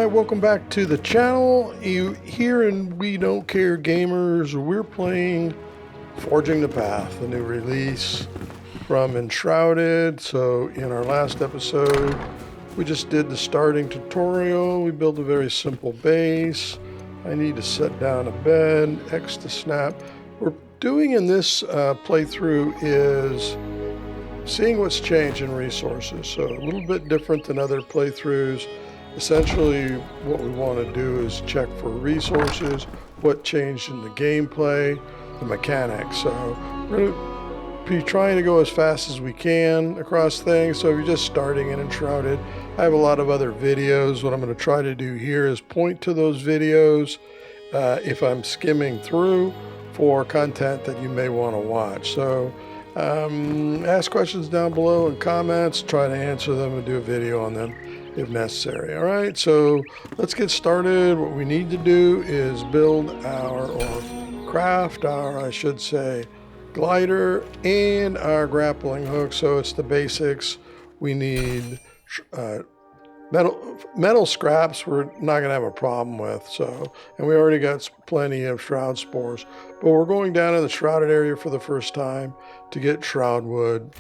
welcome back to the channel. Here in We Don't Care Gamers, we're playing Forging the Path, the new release from Enshrouded. So in our last episode, we just did the starting tutorial. We built a very simple base. I need to set down a bed, X to snap. What we're doing in this playthrough is seeing what's changed in resources. So a little bit different than other playthroughs. Essentially, what we want to do is check for resources, what changed in the gameplay, the mechanics. So we're going to be trying to go as fast as we can across things. So if you're just starting in Enshrouded, I have a lot of other videos. What I'm going to try to do here is point to those videos if I'm skimming through for content that you may want to watch. So ask questions down below in comments, try to answer them and do a video on them if necessary. All right, so let's get started. What we need to do is build or craft our, I should say, glider and our grappling hook. So it's the basics. We need metal scraps we're not going to have a problem with. So, and we already got plenty of shroud spores, but we're going down to the shrouded area for the first time to get shroud wood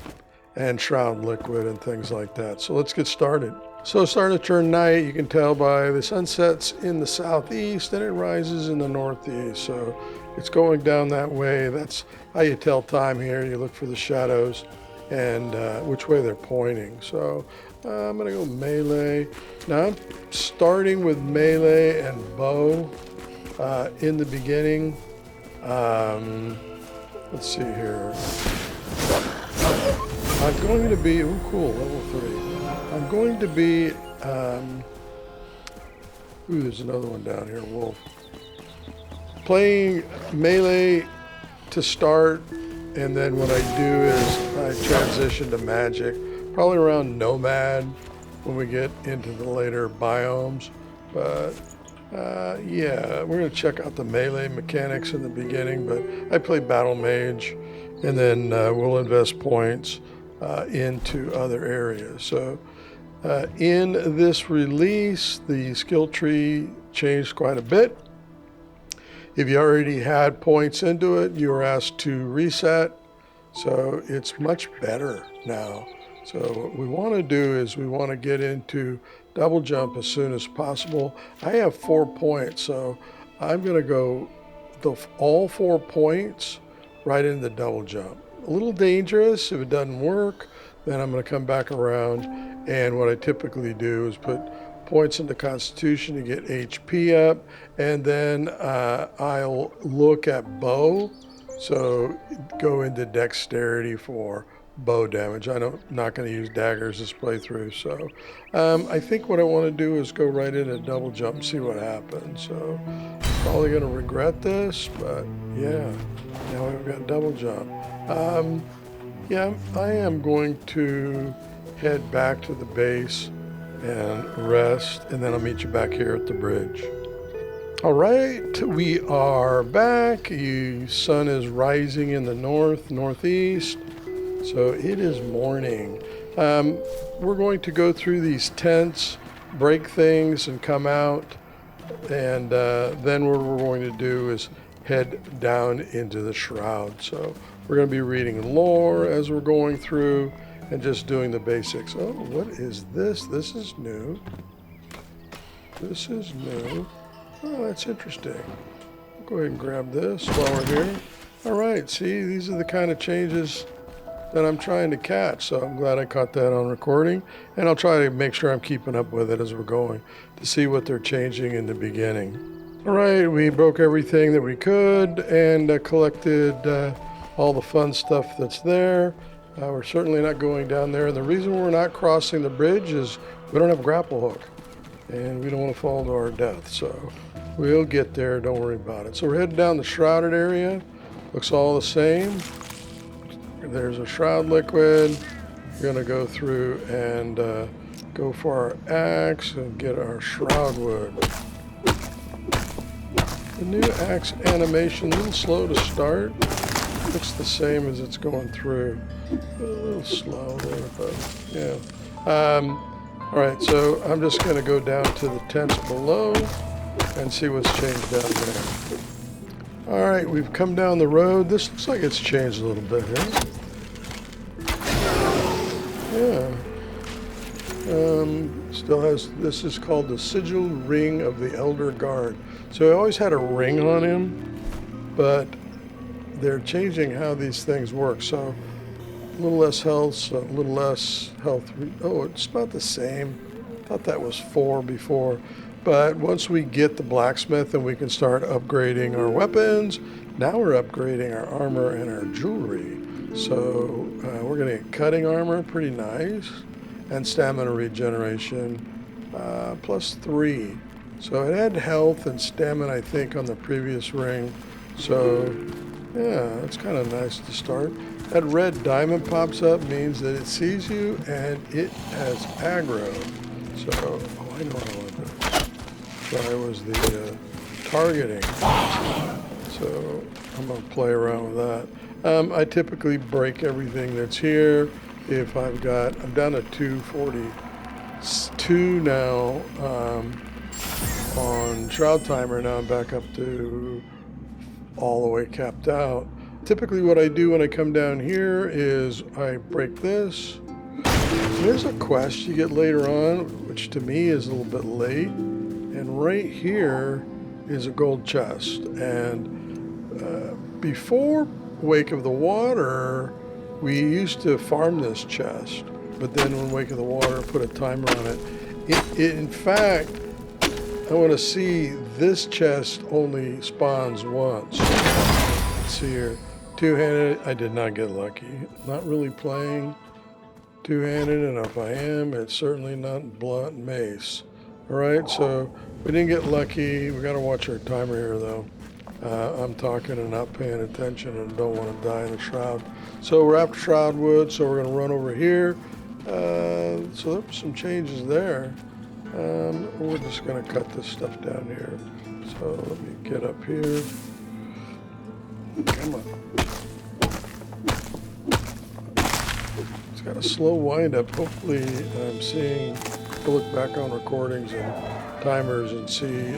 and shroud liquid and things like that. So let's get started. So it's starting to turn night. You can tell by the sunsets in the southeast and it rises in the northeast. So it's going down that way. That's how you tell time here. You look for the shadows and which way they're pointing. So I'm gonna go melee. Now I'm starting with melee and bow in the beginning. Let's see here. I'm going to be, oh cool, level 3. I'm going to be, there's another one down here, wolf. Playing melee to start, and then what I do is I transition to magic, probably around nomad when we get into the later biomes. But yeah, we're going to check out the melee mechanics in the beginning, but I play battle mage, and then we'll invest points into other areas. So in this release, the skill tree changed quite a bit. If you already had points into it, you were asked to reset. So it's much better now. So what we want to do is we want to get into double jump as soon as possible. I have 4 points, so I'm going to go all 4 points right into double jump. A little dangerous. If it doesn't work, then I'm going to come back around, and what I typically do is put points into Constitution to get HP up, and then I'll look at bow, so go into Dexterity for bow damage. I'm not going to use daggers this playthrough, so I think what I want to do is go right into double jump and see what happens. So probably going to regret this, but yeah, now we've got double jump. Yeah, I am going to head back to the base and rest, and then I'll meet you back here at the bridge. All right, we are back. The sun is rising in the northeast, so it is morning. We're going to go through these tents, break things, and come out, and then what we're going to do is head down into the shroud. So we're going to be reading lore as we're going through and just doing the basics. Oh, what is this? This is new. This is new. Oh, that's interesting. I'll go ahead and grab this while we're here. All right, see, these are the kind of changes that I'm trying to catch. So I'm glad I caught that on recording, and I'll try to make sure I'm keeping up with it as we're going to see what they're changing in the beginning. All right, we broke everything that we could and collected all the fun stuff that's there. We're certainly not going down there. And the reason we're not crossing the bridge is we don't have a grapple hook, and we don't want to fall to our death. So we'll get there, don't worry about it. So we're heading down the shrouded area. Looks all the same. There's a shroud liquid. We're gonna go through and go for our axe and get our shroud wood. The new axe animation, a little slow to start. Looks the same as it's going through. A little slow there, but yeah. All right, so I'm just going to go down to the tents below and see what's changed down there. All right, we've come down the road. This looks like it's changed a little bit here. Yeah. Still has, this is called the Sigil Ring of the Elder Guard. So he always had a ring on him, but they're changing how these things work. So a little less health, so a little less health. Oh, it's about the same. I thought that was 4 before. But once we get the blacksmith and we can start upgrading our weapons, now we're upgrading our armor and our jewelry. So we're going to get cutting armor, pretty nice, and stamina regeneration, +3. So it had health and stamina, I think, on the previous ring. So yeah, it's kind of nice to start. That red diamond pops up, means that it sees you and it has aggro. So, oh, I know what I want to do. Try was the targeting. So I'm going to play around with that. I typically break everything that's here. If I'm down to 242 now on Shroud Timer. Now I'm back up to all the way capped out. Typically what I do when I come down here is I break this. There's a quest you get later on, which to me is a little bit late. And right here is a gold chest. And before Wake of the Water, we used to farm this chest. But then when Wake of the Water put a timer on it, in fact, I want to see this chest only spawns once. Let's see here. Two-handed, I did not get lucky. Not really playing two-handed, and if I am, it's certainly not blunt mace. All right, so we didn't get lucky. We got to watch our timer here, though. I'm talking and not paying attention and don't want to die in the shroud. So we're after shroud wood, so we're going to run over here. So there's some changes there. We're just going to cut this stuff down here. So let me get up here. Come on. It's got a slow wind up. Hopefully I'm seeing, I'll look back on recordings and timers and see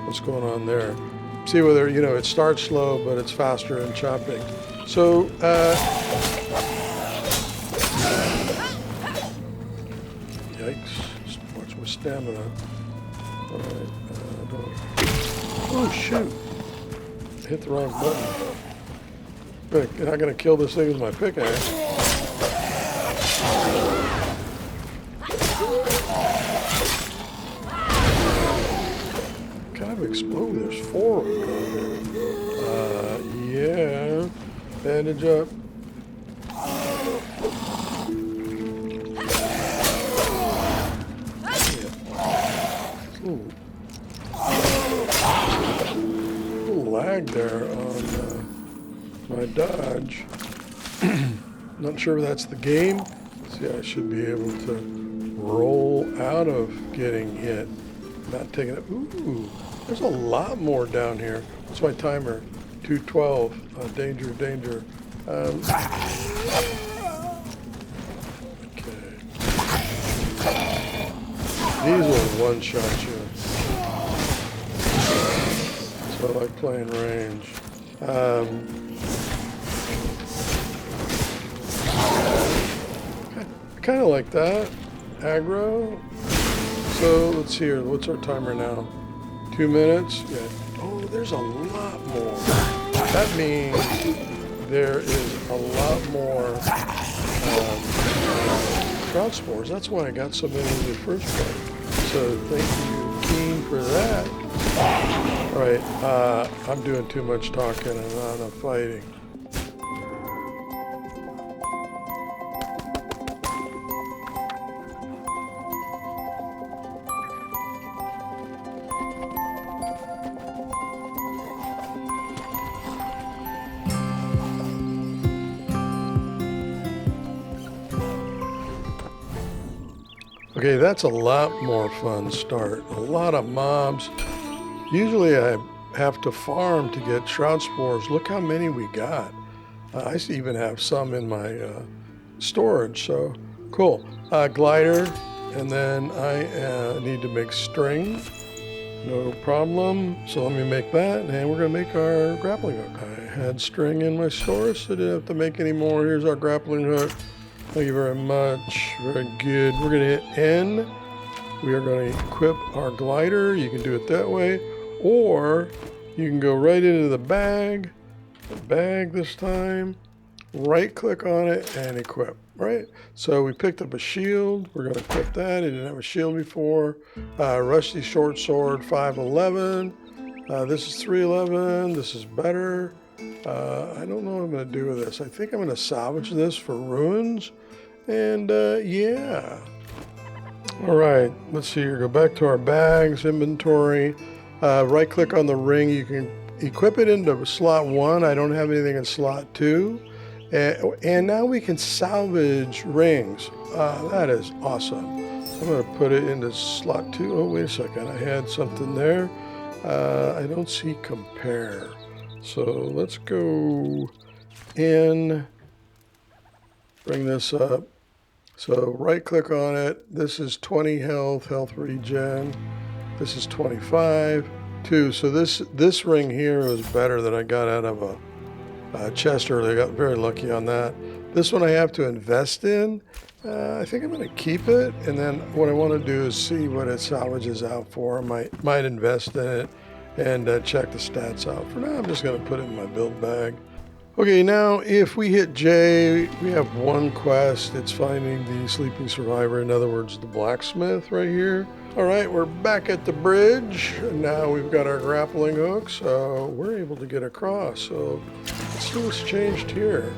what's going on there. See whether, you know, it starts slow, but it's faster in chopping. So, yikes, watch my stamina. All right, oh shoot, hit the wrong button. I'm not gonna kill this thing with my pickaxe. Kind of explode, there's 4 of them here. Yeah, bandage up. Ooh. A little lag there on my dodge. Not sure if that's the game. See, I should be able to roll out of getting hit. Not taking it. Ooh, there's a lot more down here. What's my timer? 212. Danger, danger. Okay. These will one-shot you. So I like playing range. Kind of like that. Aggro. So let's see here. What's our timer now? 2 minutes? Yeah. Oh, there's a lot more. That means there is a lot more trout spores. That's why I got so many in the first place. So thank you, Keen, for that. All right, I'm doing too much talking and not enough fighting. Okay, that's a lot more fun start. A lot of mobs. Usually I have to farm to get shroud spores. Look how many we got. I even have some in my storage, so cool. Glider And then I need to make string. No problem. So let me make that, and we're going to make our grappling hook. I had string in my store, so didn't have to make any more. Here's our grappling hook. Thank you very much. Very good. We're going to hit N. We are going to equip our glider. You can do it that way, or you can go right into the bag this time, right click on it and equip, right? So we picked up a shield. We're going to equip that. I didn't have a shield before. Rusty short sword 511. This is 311. This is better. I don't know what I'm going to do with this. I think I'm going to salvage this for ruins. And yeah. All right, let's see here. Go back to our bags, inventory. Right click on the ring. You can equip it into slot 1. I don't have anything in slot 2. And now we can salvage rings. That is awesome. I'm going to put it into slot 2. Oh, wait a second. I had something there. I don't see compare. So let's go in, bring this up. So right click on it. This is 20 health regen. This is 25. 2. So this ring here was better than I got out of a chest earlier. I got very lucky on that. This one I have to invest in. I think I'm going to keep it, and then what I want to do is see what it salvages out for. I might invest in it and check the stats out. For now, I'm just going to put it in my build bag. Okay, now if we hit J, we have one quest. It's finding the sleeping survivor, in other words, the blacksmith right here. All right, we're back at the bridge. Now we've got our grappling hook, so we're able to get across. So let's see what's changed here.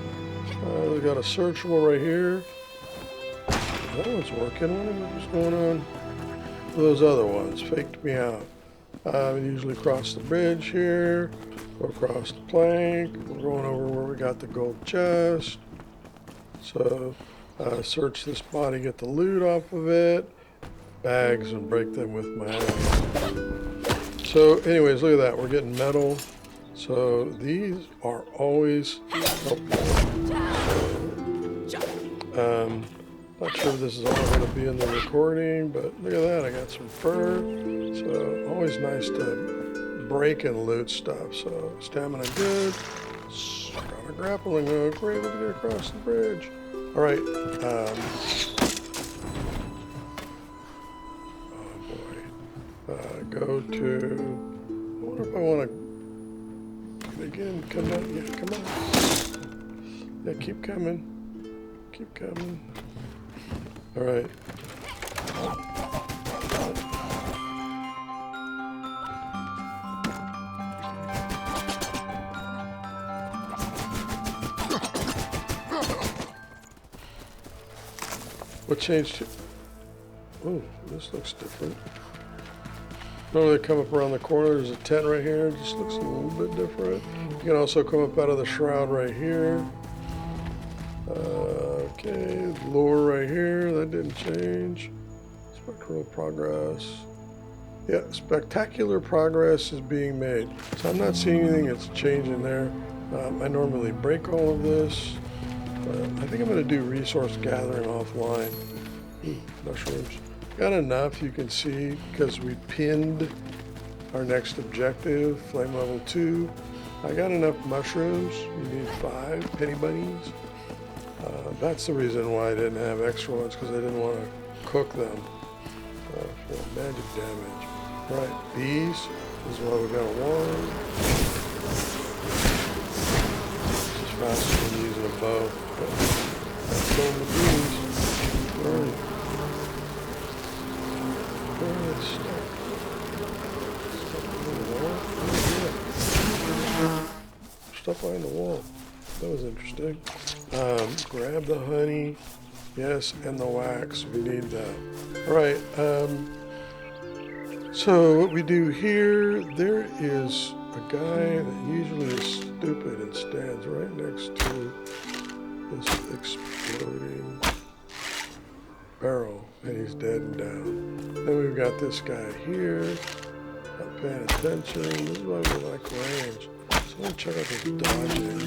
We've got a searchable right here. That one's working. What's going on? Those other ones faked me out. We usually cross the bridge here, go across the plank. We're going over where we got the gold chest. So search this body, get the loot off of it. Bags and break them with my axe. So anyways, look at that. We're getting metal. So these are always helpful. Not sure if this is all going to be in the recording, but look at that. I got some fur. So always nice to break and loot stuff. So stamina good. Got a grappling hook. We're able to get across the bridge. All right. Go to, I wonder if I want to, again, come on, yeah, come on. Yeah, keep coming. Keep coming. All right. What changed? Oh, this looks different. Normally they come up around the corner. There's a tent right here. It just looks a little bit different. You can also come up out of the shroud right here. Okay, lure right here. That didn't change. Spectral progress. Yeah, spectacular progress is being made. So I'm not seeing anything that's changing there. I normally break all of this. I think I'm going to do resource gathering offline. Mushrooms. Got enough, you can see, because we pinned our next objective, flame level 2. I got enough mushrooms. You need 5 penny bunnies. That's the reason why I didn't have extra ones, because I didn't want to cook them for magic damage. All right, these is what we got a one. This is faster than using a bow. That's going the bees. All right. Stuff behind the wall. That was interesting. Grab the honey. Yes, and the wax. We need that. All right. So what we do here, there is a guy that usually is stupid and stands right next to this exploding barrel, and he's dead and down. Then we've got this guy here, not paying attention. This is why we like range. So let's check out this dodging.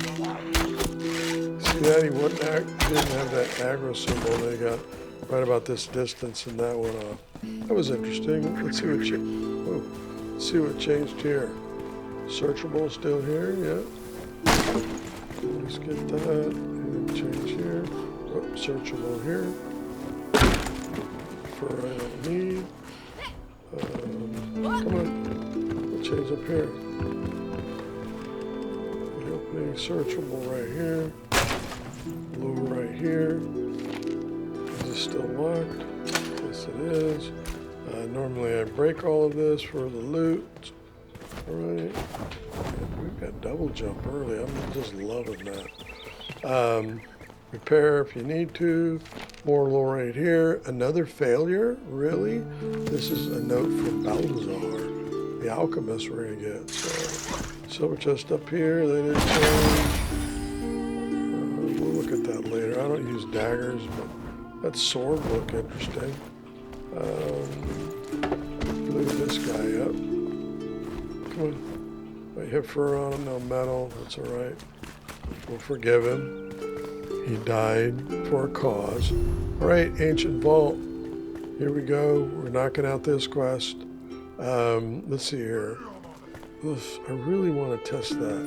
See that he didn't have that aggro symbol. They got right about this distance, and that went off. That was interesting. Let's see what let's see what changed here. Searchable still here, yeah. Let's get that and change here. Oh, searchable here. For I don't need. Come on. We'll change up here. The opening searchable right here. Blue right here. Is this still locked? Yes, it is. Normally I break all of this for the loot. Alright. We've got double jump early. I'm just loving that. Repair if you need to. More right here. Another failure? Really? This is a note from Balthazar, the alchemist we're going to get. So, silver chest up here. They didn't change. We'll look at that later. I don't use daggers, but that sword look interesting. Look at this guy up. Come on. I hit fur on him, no metal. That's all right. We'll forgive him. He died for a cause. All right, Ancient Vault. Here we go. We're knocking out this quest. Let's see here. Oof, I really want to test that.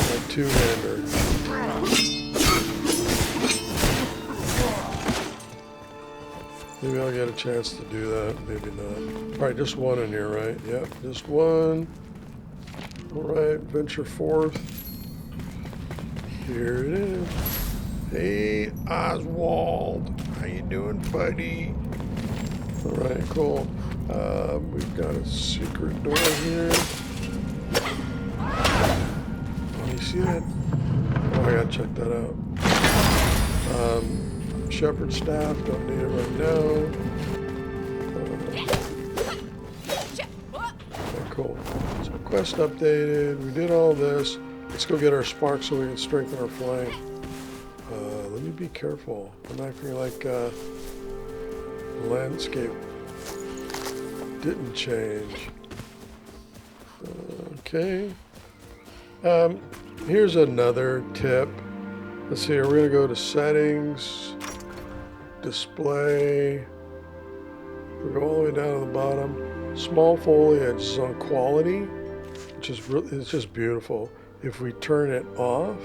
My two-hander. Maybe I'll get a chance to do that. Maybe not. All right, just one in here, right? Yep, just one. All right, venture forth. Here it is. Hey, Oswald. How you doing, buddy? All right, cool. We've got a secret door here. Oh, you see that? Oh, I gotta check that out. Shepherd staff, don't need it right now. Okay, cool. So quest updated. We did all this. Let's go get our spark so we can strengthen our flame. Let me be careful. I'm acting like the landscape didn't change. Okay. Here's another tip. Let's see here. We're going to go to settings. Display. We go all the way down to the bottom. Small foliage is on quality, which is it's just beautiful. If we turn it off,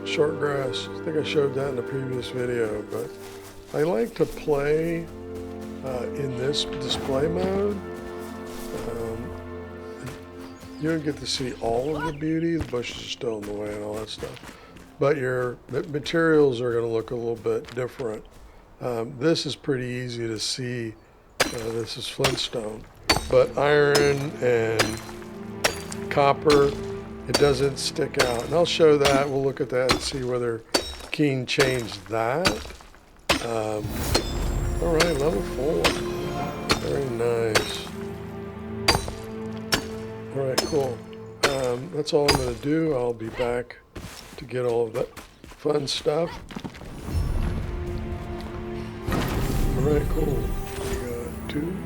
short grass. I think I showed that in the previous video, but I like to play in this display mode. You don't get to see all of the beauty. The bushes are still in the way and all that stuff. But your materials are going to look a little bit different. This is pretty easy to see. This is flintstone. But iron and copper, it doesn't stick out. And I'll show that. We'll look at that and see whether Keen changed that. All right, level 4. Very nice. All right, cool. That's all I'm going to do. I'll be back to get all of that fun stuff. All right, cool. We got 2.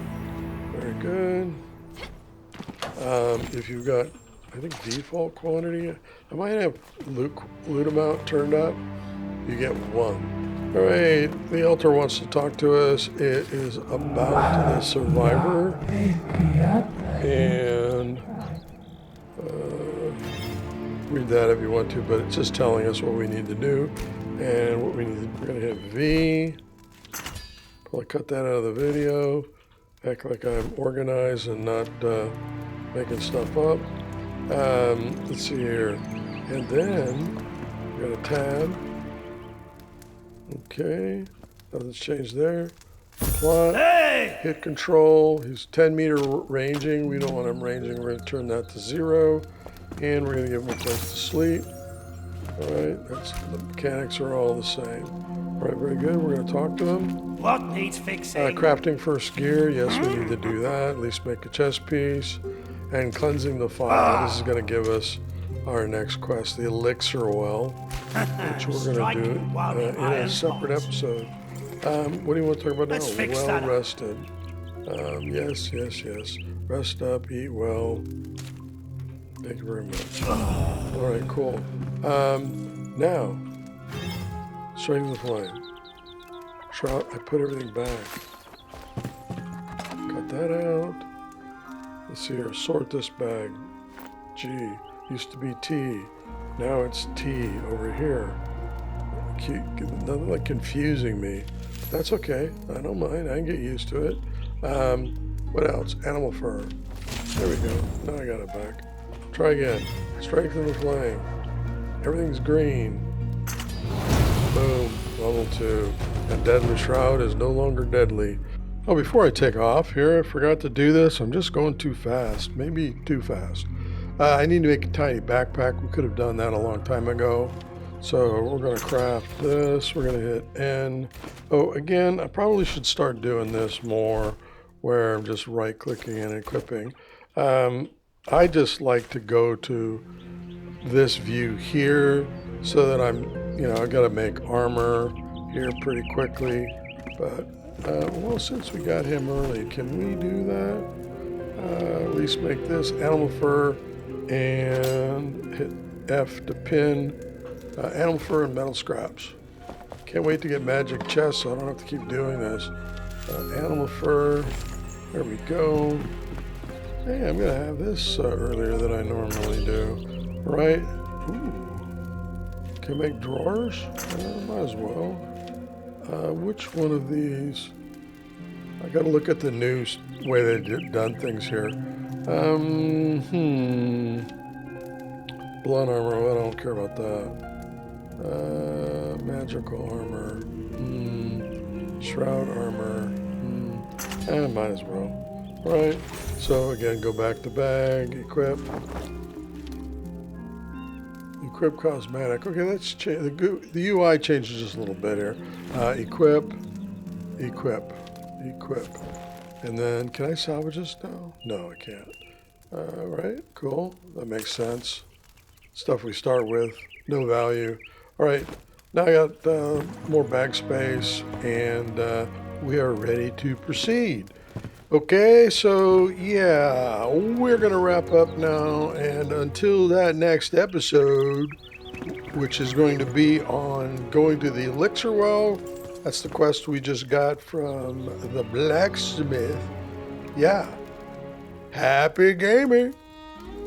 Very good. If you've got, I think, default quantity, I might have loot amount turned up. You get 1. All right, the Elder wants to talk to us. It is about the survivor. And read that if you want to, but it's just telling us what we need to do and what we need. We're going to hit V. Probably cut that out of the video. Act like I'm organized and not making stuff up. Let's see here. And then we're going to tab. Okay. Nothing's changed there. Plot. Hey! Hit control. He's 10 meter ranging. We don't want him ranging. We're going to turn that to 0. And we're going to give him a place to sleep. All right. The mechanics are all the same. All right. Very good. We're going to talk to him. What needs fixing? Crafting first gear. Yes, we need to do that. At least make a chest piece. And cleansing the fire. This is going to give us our next quest, the elixir well, which we're going to do in a separate episode. What do you want to talk about now? Well rested. Yes. Rest up, eat well. Thank you very much. All right, cool. Now, strength of the flame. Shroud. I put everything back. Cut that out. Let's see here. Sort this bag. G. Used to be T. Now it's T over here. Nothing like confusing me. That's okay. I don't mind. I can get used to it. What else? Animal fur. There we go. Now I got it back. Try again. Strength of the flame. Everything's green. Boom. Level 2. And deadly shroud is no longer deadly. Oh, before I take off here, I forgot to do this. I'm just going too fast. Maybe too fast. I need to make a tiny backpack. We could have done that a long time ago. So we're going to craft this. We're going to hit N. Oh, again, I probably should start doing this more where I'm just right-clicking and equipping. I just like to go to this view here so that I got to make armor here pretty quickly. But, well, since we got him early, can we do that? At least make this animal fur and hit F to pin. Animal fur and metal scraps. Can't wait to get magic chests so I don't have to keep doing this. Animal fur. There we go. Hey, I'm going to have this earlier than I normally do. Right? Ooh. Can I make drawers? Might as well. Which one of these? I got to look at the new way they've done things here. Blunt armor. I don't care about that. Magical armor. Shroud armor. Might as well. Right. So again, go back to bag, equip. Equip cosmetic. Okay, that's the UI changes just a little bit here. Equip. And then, can I salvage this now? No, I can't. Right, cool. That makes sense. Stuff we start with, no value. All right, now I got more bag space, and we are ready to proceed. Okay, so yeah, we're gonna wrap up now, and until that next episode, which is going to be on going to the elixir well, that's the quest we just got from the blacksmith. Yeah, happy gaming.